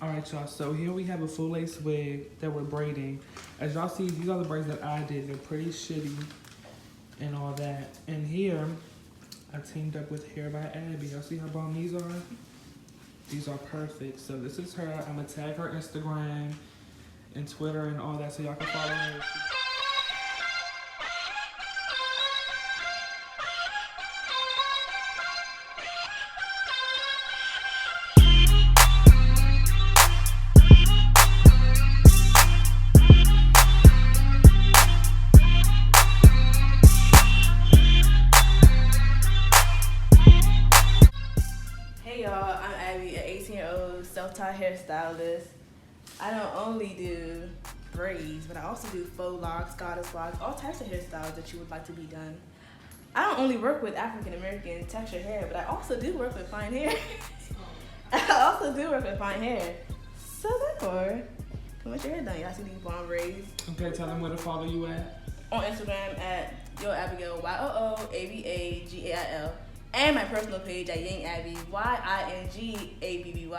Alright y'all, so here we have a full lace wig that we're braiding. As y'all see, these are the braids that I did. They're pretty shitty and all that. And here, I teamed up with Hair by Abby. Y'all see how bomb these are? These are perfect. So this is her. I'm gonna tag her Instagram and Twitter and all that so y'all can follow her. Self-taught hairstylist. I don't only do braids, but I also do faux locks, goddess locks, all types of hairstyles that you would like to be done. I don't only work with African American textured hair, but I also do work with fine hair. So therefore, come get your hair done. Y'all see these blonde braids. Okay, tell them where to follow you at. On Instagram at YoAbigail, YOOABAGAIL, and my personal page at Ying Abby, YINGABBY.